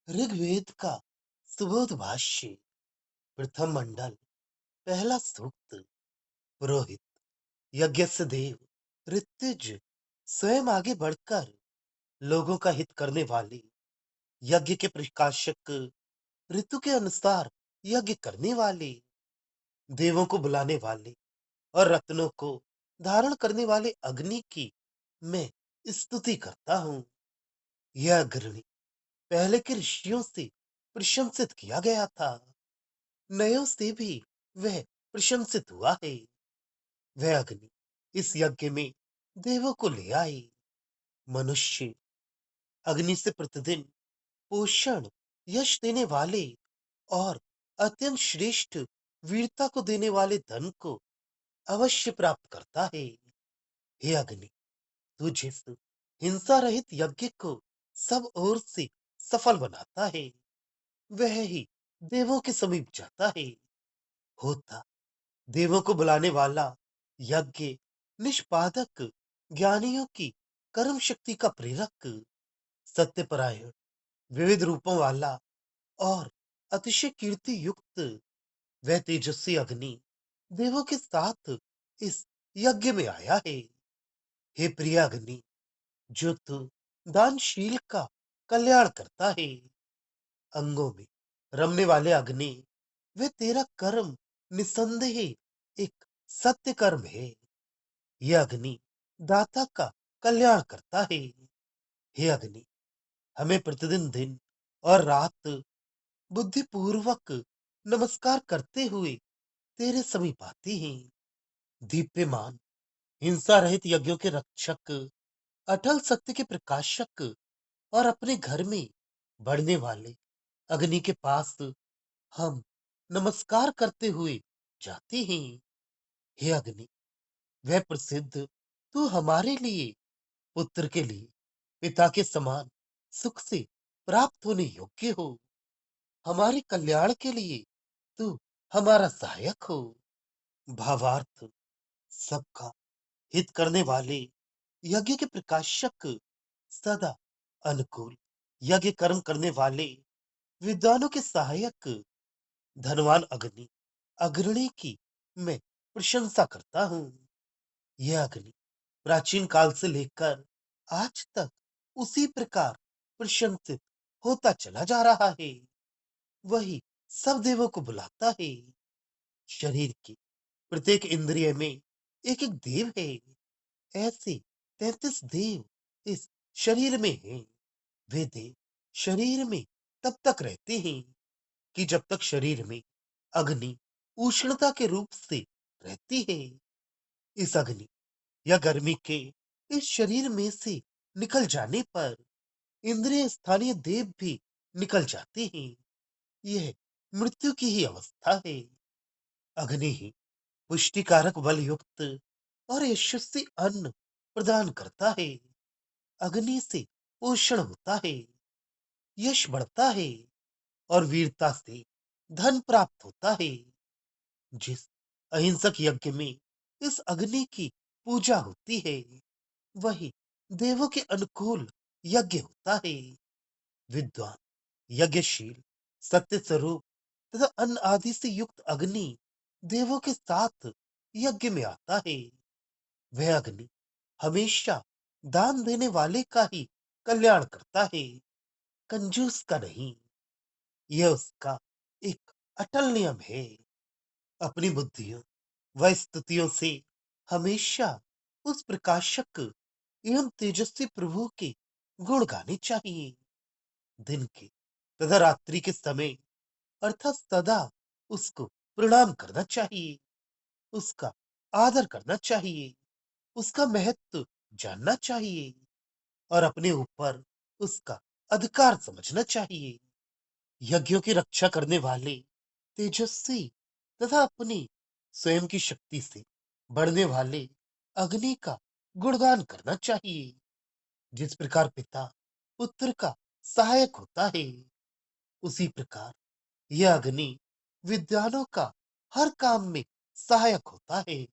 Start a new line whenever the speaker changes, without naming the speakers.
ऋग्वेद का सुबोध भाष्य प्रथम मंडल पहला सूक्त। पुरोहित यज्ञ से देव ऋत्विज स्वयं आगे बढ़कर लोगों का हित करने वाले, यज्ञ के प्रकाशक, ऋतु के अनुसार यज्ञ करने वाले, देवों को बुलाने वाले और रत्नों को धारण करने वाले अग्नि की मैं स्तुति करता हूँ। यह अग्नि पहले के ऋषियों से प्रशंसित किया गया था, नयों से भी वह प्रशंसित हुआ है। वह अग्नि इस यज्ञ में देवों को ले आई। मनुष्य अग्नि से प्रतिदिन पोषण, यश देने वाले और अत्यंत श्रेष्ठ वीरता को देने वाले धन को अवश्य प्राप्त करता है। हे अग्नि, तू जिस हिंसा रहित यज्ञ को सब ओर से सफल बनाता है, वह ही देवों के समीप जाता है। होता देवों को बुलाने वाला यज्ञ निष्पादक, ज्ञानियों की कर्म शक्ति का प्रेरक, सत्यपरायण, विविध रूपों वाला और अतिशय कीर्ति युक्त वह तेजस्वी अग्नि देवों के साथ इस यज्ञ में आया है। हे प्रिय अग्नि, जो तू दानशील का कल्याण करता है, अंगों में रमने वाले अग्नि, वे तेरा कर्म निसंदेह एक सत्य कर्म है। यह अग्नि दाता का कल्याण करता है। हे अग्नि, हमें प्रतिदिन दिन और रात बुद्धिपूर्वक नमस्कार करते हुए तेरे समीप आती हैं। दीप्यमान हिंसा रहित यज्ञों के रक्षक, अटल सत्य के प्रकाशक और अपने घर में बढ़ने वाले अग्नि के पास हम नमस्कार करते हुए जाते हैं। हे अग्नि, वह प्रसिद्ध तू हमारे लिए, पुत्र के लिए पिता के समान सुख से प्राप्त होने योग्य हो। हमारे कल्याण के लिए तू हमारा सहायक हो। भावार्थ, सबका हित करने वाले, यज्ञ के प्रकाशक, सदा अनुकूल, यज्ञ कर्म करने वाले, विद्वानों के सहायक, धनवान अग्नि, अग्रणी की मैं प्रशंसा करता हूँ। यह अग्नि प्राचीन काल से लेकर आज तक उसी प्रकार प्रशंसित होता चला जा रहा है। वही सब देवों को बुलाता है। शरीर की प्रत्येक इंद्रिय में एक एक देव है। ऐसे 33 देव इस शरीर में हैं। वे देव शरीर में तब तक रहते हैं कि जब तक शरीर में अग्नि उष्णता के रूप से रहती है। इस अग्नि या गर्मी के इस शरीर में से निकल जाने पर इंद्रिय स्थानीय देव भी निकल जाते हैं। यह मृत्यु की ही अवस्था है। अग्नि ही पुष्टिकारक बल युक्त और यशस्वी अन्न प्रदान करता है। अग्नि से पोषण होता है, यश बढ़ता है और वीरता से धन प्राप्त होता है। जिस अहिंसक यज्ञ में इस अग्नि की पूजा होती है, वही देवों के अनुकूल यज्ञ होता है। विद्वान, यज्ञशील, सत्य स्वरूप तथा अन्न आदि से युक्त अग्नि देवों के साथ यज्ञ में आता है। वह अग्नि हमेशा दान देने वाले का ही कल्याण करता है, कंजूस का नहीं। यह उसका एक अटल नियम है। अपनी बुद्धियों व स्तुतियों से हमेशा उस प्रकाशक एवं तेजस्वी प्रभु के गुण गाने चाहिए। दिन के तथा रात्रि के समय अर्थात सदा उसको प्रणाम करना चाहिए, उसका आदर करना चाहिए, उसका महत्व जानना चाहिए और अपने ऊपर उसका अधिकार समझना चाहिए। यज्ञों की रक्षा करने वाले, तेजस्वी तथा अपनी स्वयं की शक्ति से बढ़ने वाले अग्नि का गुणगान करना चाहिए। जिस प्रकार पिता पुत्र का सहायक होता है, उसी प्रकार यह अग्नि विद्वानों का हर काम में सहायक होता है।